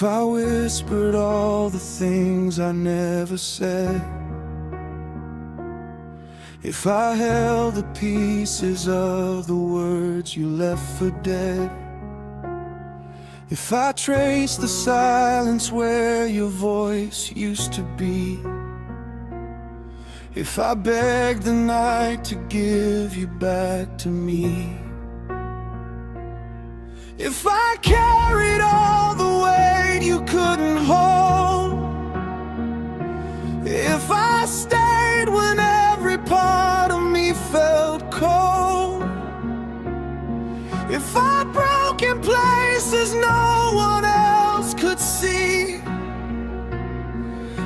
If I whispered all the things I never said, if I held the pieces of the words you left for dead, if I traced the silence where your voice used to be, if I begged the night to give you back to me, if I carried all the weight you couldn't hold, if I stayed when every part of me felt cold, if I broke in places no one else could see,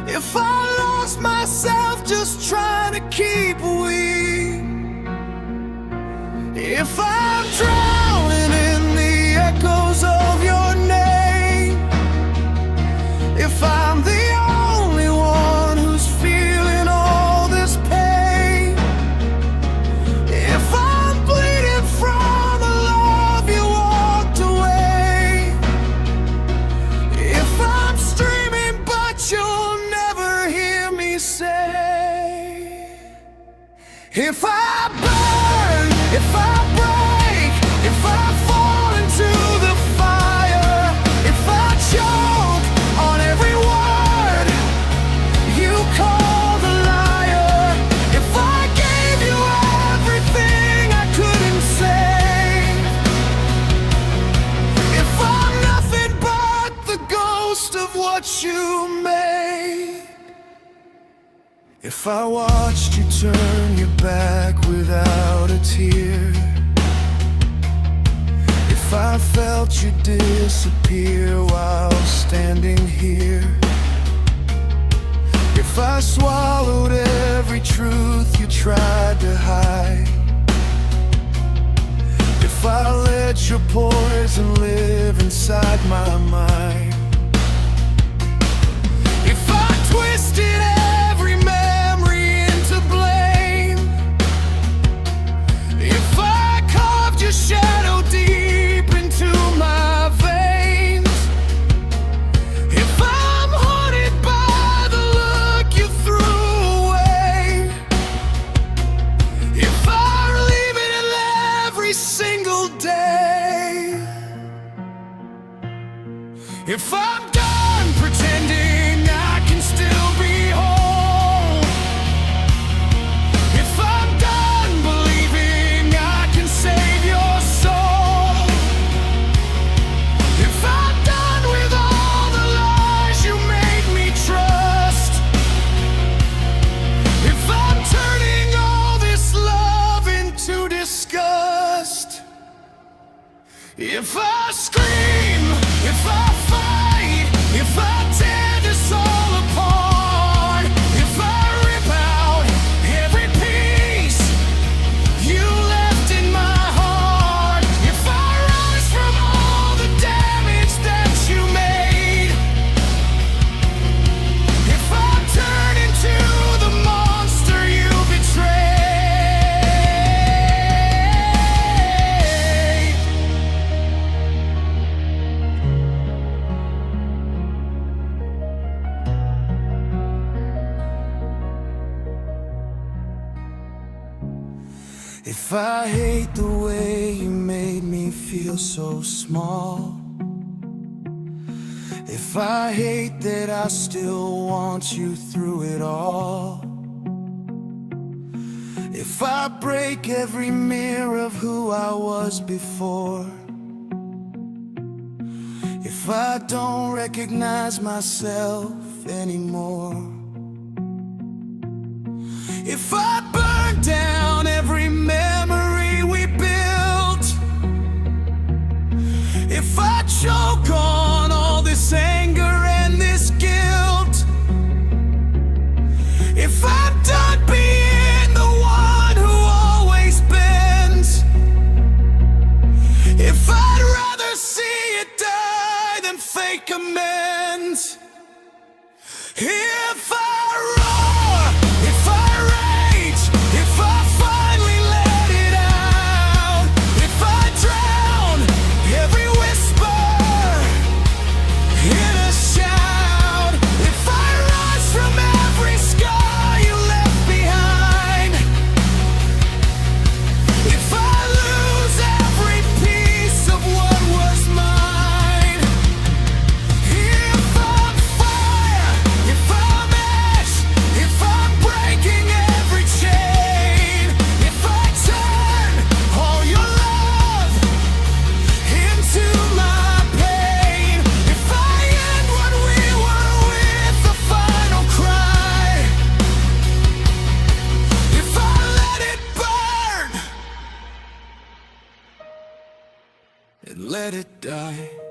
if I lost myself just trying to keep we, if I'm drowning in the echoes of your name, if I'm the only one who's feeling all this pain, if I'm bleeding from the love you walked away, if I'm streaming but you'll never hear me say, if I burn, if I break, if I fall into the fire, if I choke on every word you called a liar, if I gave you everything I couldn't say, if I'm nothing but the ghost of what you made, if I watched you turn your back without a tear, if I felt you disappear while standing here, if I swallowed every truth you tried to hide, if I let your poison live inside my mind, if I twisted every memory into blame, if I carved your shadow deep into my veins, if I'm haunted by the look you threw away, if I relive it every single day, if I'm done pretending I can still be whole, if I'm done believing I can save your soul, if I'm done with all the lies you made me trust, if I'm turning all this love into disgust, if I scream, if I fight, if I tear this all apart, if I rip out every piece you left in my heart, if I rise from all the damage that you made, if I turn into the monster you betrayed. If I hate the way you made me feel so small, if I hate that I still want you through it all, if I break every mirror of who I was before, if I don't recognize myself anymore, if I burn down every memory we built, if I choke on all this anger and this guilt, if I'm done being the one who always bends, if I'd rather see it die than fake amends, if I roar, if I rage, die.